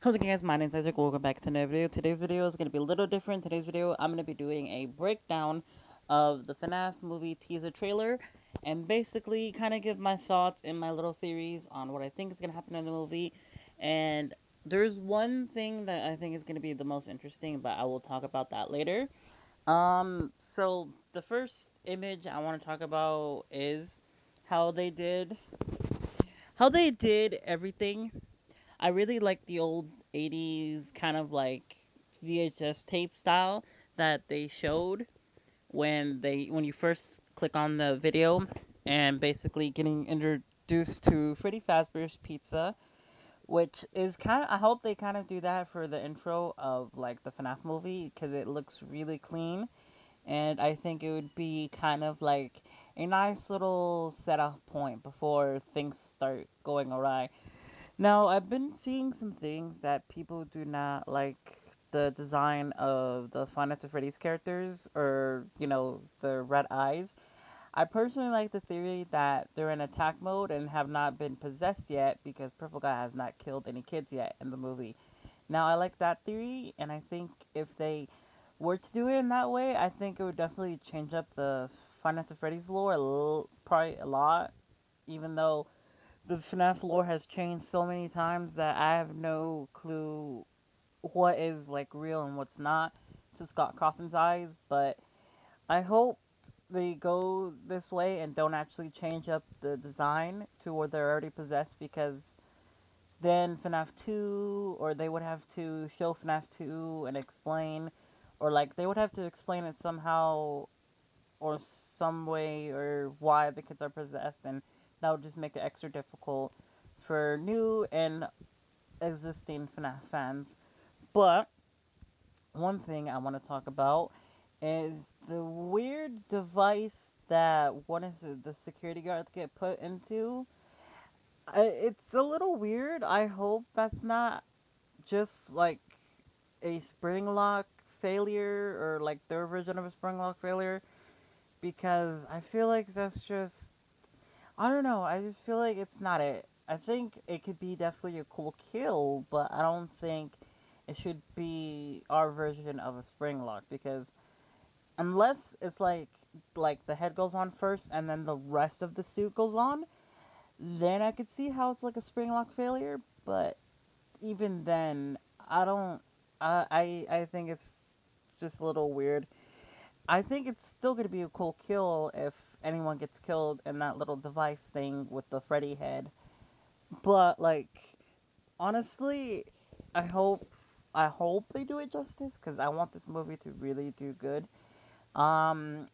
How's it going, guys? My name is Isaac. Welcome back to another video. Today's video is going to be a little different. Today's video, I'm going to be doing a breakdown of the Fnaf movie teaser trailer and basically kind of give my thoughts and my little theories on what I think is going to happen in the movie. And there's one thing that I think is going to be the most interesting, but I will talk about that later. So the first image I want to talk about is how they did everything. I really like the old 80s kind of like VHS tape style that they showed when you first click on the video and basically getting introduced to Freddy Fazbear's Pizza, which is kind of, I hope they kind of do that for the intro of like the FNAF movie because it looks really clean, and I think it would be kind of like a nice little setup point before things start going awry. Now, I've been seeing some things that people do not like the design of the Five Nights at Freddy's characters, or, the red eyes. I personally like the theory that they're in attack mode and have not been possessed yet because Purple Guy has not killed any kids yet in the movie. Now, I like that theory, and I think if they were to do it in that way, I think it would definitely change up the Five Nights at Freddy's lore probably a lot, even though the FNAF lore has changed so many times that I have no clue what is like real and what's not to Scott Cawthon's eyes, but I hope they go this way and don't actually change up the design to where they're already possessed, because then FNAF 2, or they would have to show FNAF 2 and explain, or like they would have to explain it somehow or some way or why the kids are possessed, and that would just make it extra difficult for new and existing FNAF fans. But one thing I want to talk about is the weird device that one of the security guards get put into. It's a little weird. I hope that's not just like a spring lock failure, or like their version of a spring lock failure, because I feel like that's just, I don't know. I just feel like it's not it. I think it could be definitely a cool kill, but I don't think it should be our version of a spring lock, because unless it's like the head goes on first and then the rest of the suit goes on, then I could see how it's like a spring lock failure. But even then, I don't. I think it's just a little weird. I think it's still gonna be a cool kill if anyone gets killed in that little device thing with the Freddy head. But like, honestly, I hope I hope they do it justice, because I want this movie to really do good. Um,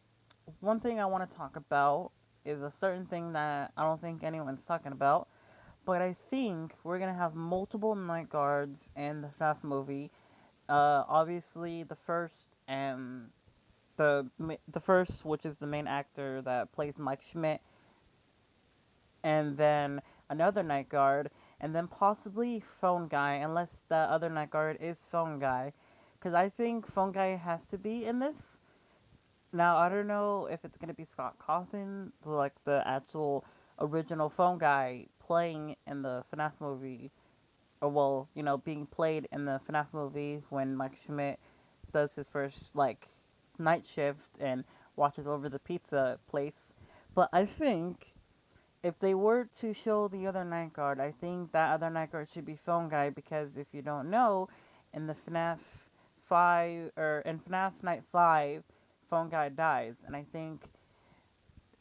One thing I want to talk about is a certain thing that I don't think anyone's talking about, but I think we're gonna have multiple night guards in the FNAF movie. Obviously the first and the first, which is the main actor that plays Mike Schmidt, and then another night guard, and then possibly Phone Guy, unless the other night guard is Phone Guy, because I think Phone Guy has to be in this. Now, I don't know if it's gonna be Scott Cawthon, like the actual original Phone Guy playing in the FNAF movie, or well, being played in the FNAF movie when Mike Schmidt does his first like night shift and watches over the pizza place. But I think if they were to show the other night guard, I think that other night guard should be Phone Guy, because if you don't know, in the FNAF 5 or in FNAF Night 5, Phone Guy dies, and I think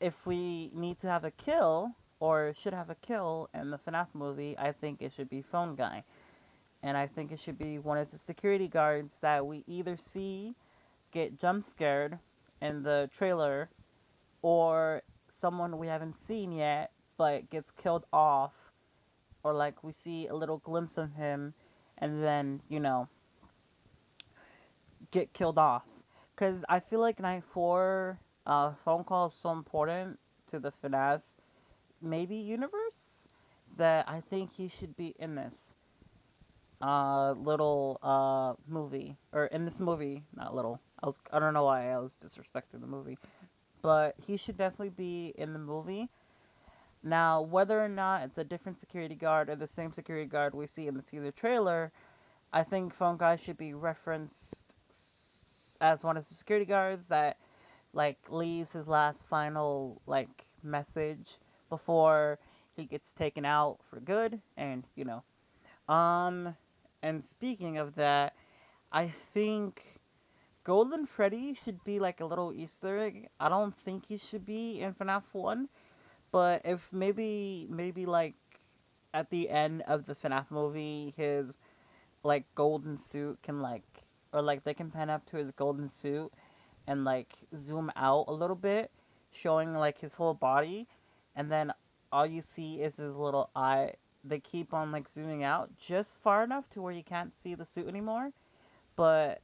if we need to have a kill, or should have a kill in the FNAF movie, I think it should be Phone Guy. And I think it should be one of the security guards that we either see get jump scared in the trailer, or someone we haven't seen yet but gets killed off, or like we see a little glimpse of him and then, get killed off. Because I feel like Night 4 phone call is so important to the FNAF maybe universe that I think he should be in this little movie, or in this movie, not little. I don't know why I was disrespecting the movie, but he should definitely be in the movie. Now, whether or not it's a different security guard or the same security guard we see in the teaser trailer, I think Phone Guy should be referenced as one of the security guards that like leaves his last final like message before he gets taken out for good, and um and speaking of that, I think Golden Freddy should be like a little Easter egg. I don't think he should be in FNAF 1, but if maybe like at the end of the FNAF movie his like golden suit can like, or like they can pan up to his golden suit and like zoom out a little bit, showing like his whole body, and then all you see is his little eye. They keep on like zooming out just far enough to where you can't see the suit anymore, but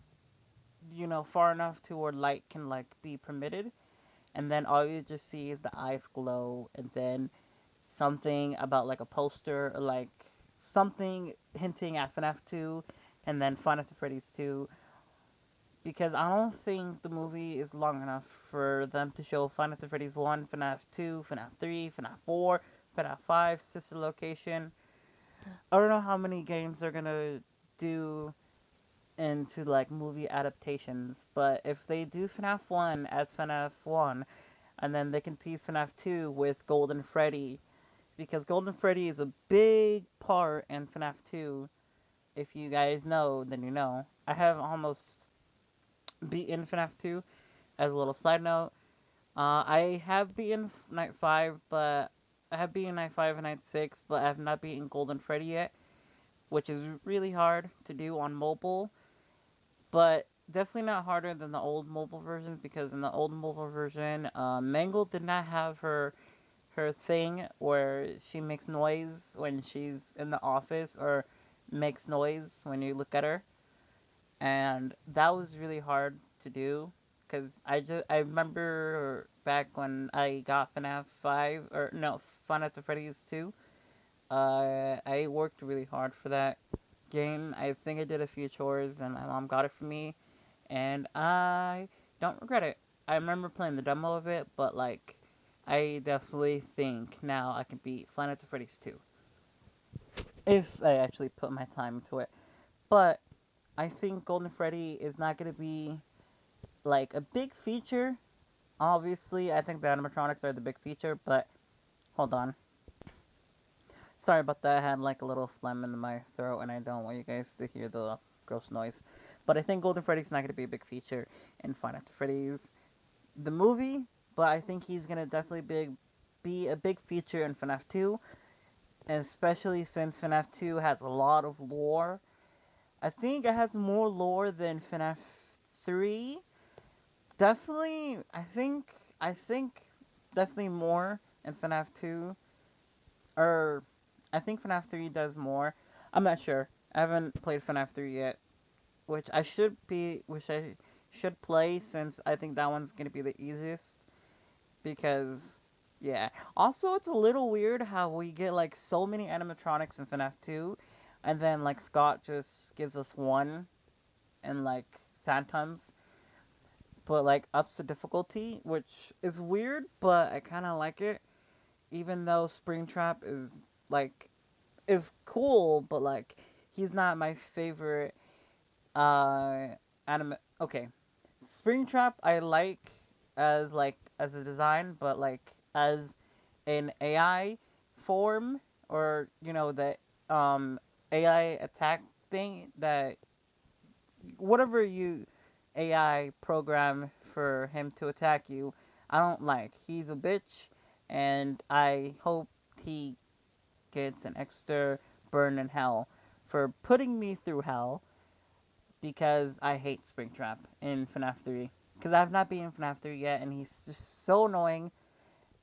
far enough to where light can like be permitted, and then all you just see is the eyes glow, and then something about like a poster or like something hinting at FNAF 2, and then Final Freddy's 2, because I don't think the movie is long enough for them to show Final Freddy's 1, FNAF 2, FNAF 3, FNAF 4, FNAF 5, Sister Location. I don't know how many games they're gonna do into like movie adaptations, but if they do FNAF 1 as FNAF 1, and then they can tease FNAF 2 with Golden Freddy, because Golden Freddy is a big part in FNAF 2. If you guys know, then you know. I have almost beaten FNAF 2 as a little side note. I have beaten Night 5, but I have beaten Night 5 and Night 6, but I have not beaten Golden Freddy yet, which is really hard to do on mobile, but definitely not harder than the old mobile versions, because in the old mobile version, Mangle did not have her thing where she makes noise when she's in the office, or makes noise when you look at her, and that was really hard to do, because I remember back when I got FNAF 5, or no, FNAF Freddy's 2. I worked really hard for that game. I think I did a few chores and my mom got it for me, and I don't regret it. I remember playing the demo of it, but like I definitely think now I can beat Final Freddy's 2 if I actually put my time into it. But I think Golden Freddy is not going to be like a big feature. Obviously, I think the animatronics are the big feature, but hold on. Sorry about that. I had like a little phlegm in my throat, and I don't want you guys to hear the gross noise. But I think Golden Freddy's not going to be a big feature in Five Nights at Freddy's, the movie, but I think he's going to definitely be a big feature in FNAF 2, and especially since FNAF 2 has a lot of lore. I think it has more lore than FNAF 3. Definitely, I think definitely more in FNAF 2, or I think FNAF 3 does more. I'm not sure. I haven't played FNAF 3 yet, which I should play, since I think that one's gonna be the easiest, because yeah. Also, it's a little weird how we get like so many animatronics in FNAF 2, and then like Scott just gives us one, and like Phantoms, but like ups the difficulty, which is weird, but I kind of like it. Even though Springtrap like is cool, but like he's not my favorite uh anime. Okay, Springtrap I like as a design, but like as an AI form, or the AI attack thing, that whatever you AI program for him to attack you, I don't like. He's a bitch, and I hope he gets an extra burn in hell for putting me through hell, because I hate Springtrap in FNAF 3. Because I have not beaten FNAF 3 yet, and he's just so annoying,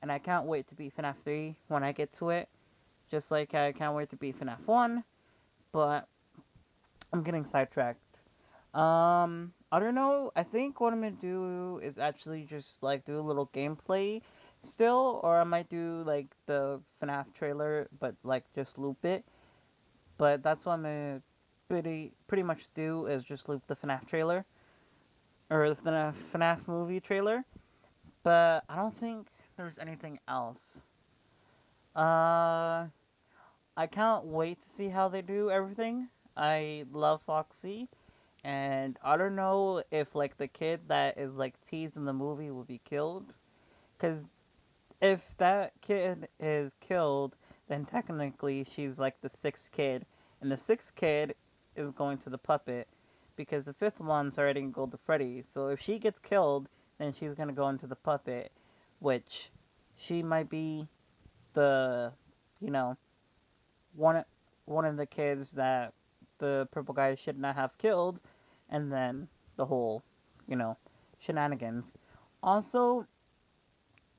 and I can't wait to beat FNAF 3 when I get to it. Just like I can't wait to beat FNAF 1, but I'm getting sidetracked. I don't know. I think what I'm gonna do is actually just like do a little gameplay still, or I might do like the FNAF trailer, but like just loop it. But that's what I'm gonna pretty much do, is just loop the FNAF trailer, or the FNAF movie trailer. But I don't think there's anything else. Uh, I can't wait to see how they do everything. I love Foxy, and I don't know if like the kid that is like teased in the movie will be killed, because if that kid is killed, then technically she's like the sixth kid, and the sixth kid is going to the puppet, because the fifth one's already gonna go to Freddy. So if she gets killed, then she's gonna go into the puppet, which she might be the, you know, one one of the kids that the purple guy should not have killed, and then the whole, you know, shenanigans. Also,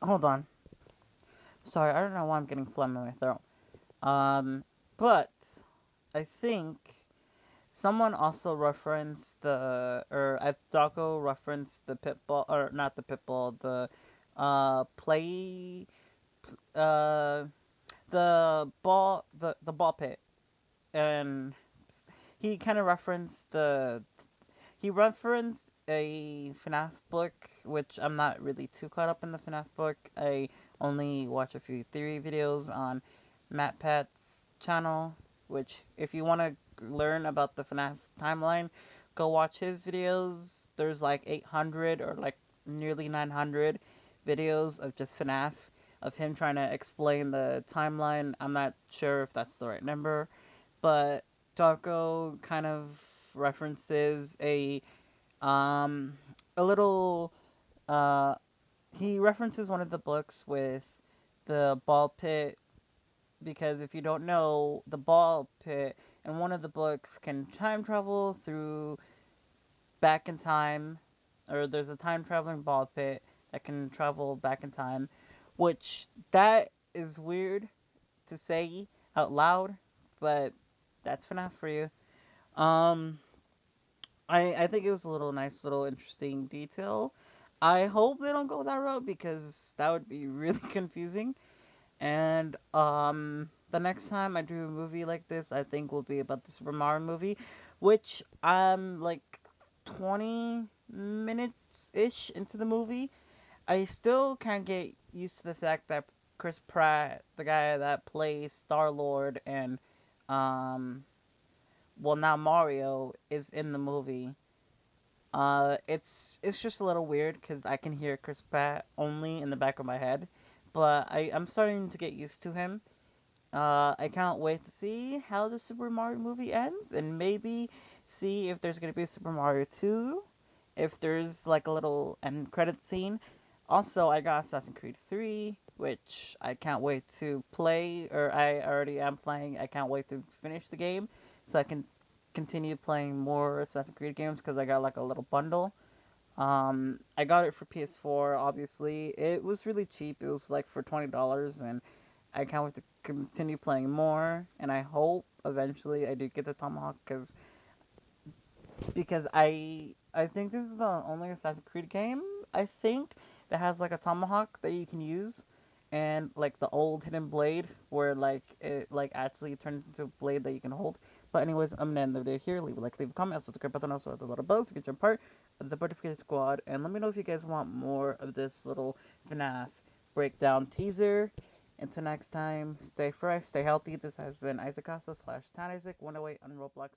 hold on. Sorry, I don't know why I'm getting phlegm in my throat. But I think someone also referenced as Doggo referenced the pitbull, or not the pitbull, the play, uh, the ball pit, and he kind of referenced he referenced a Fnaf book, which I'm not really too caught up in the Fnaf book. I only watch a few theory videos on MatPat's channel, which if you want to learn about the Fnaf timeline, go watch his videos. There's like 800 or like nearly 900 videos of just Fnaf, of him trying to explain the timeline. I'm not sure if that's the right number, but Taco kind of references um a little uh he references one of the books with the ball pit, because if you don't know, the ball pit in one of the books can time travel through back in time, or there's a time traveling ball pit that can travel back in time, which that is weird to say out loud, but that's FNAF for you. Um, I think it was a little nice, little interesting detail. I hope they don't go that route, because that would be really confusing. And the next time I do a movie like this, I think will be about the Super Mario movie, which I'm like 20 minutes ish into the movie. I still can't get used to the fact that Chris Pratt, the guy that plays Star Lord and um well, now Mario, is in the movie. It's just a little weird because I can hear Chris Pratt only in the back of my head, but I'm starting to get used to him. I can't wait to see how the Super Mario movie ends, and maybe see if there's gonna be a Super Mario 2, if there's like a little end credit scene. Also, I got Assassin's Creed 3, which I can't wait to play, or I already am playing. I can't wait to finish the game so I can continue playing more Assassin's Creed games, because I got like a little bundle. I got it for PS4, obviously. It was really cheap. It was like for $20, and I can't wait to continue playing more. And I hope eventually I do get the Tomahawk, because I think this is the only Assassin's Creed game, I think, that has like a tomahawk that you can use, and like the old hidden blade where like it like actually turns into a blade that you can hold. But anyways, I'm gonna end the video here. Leave a like, leave a comment, also subscribe button, also hit the little bell to get your part of the Butterfly Squad. And let me know if you guys want more of this little FNAF breakdown teaser. Until next time, stay fresh, stay healthy. This has been Isaac Casa /Tan Isaac 108 on Roblox.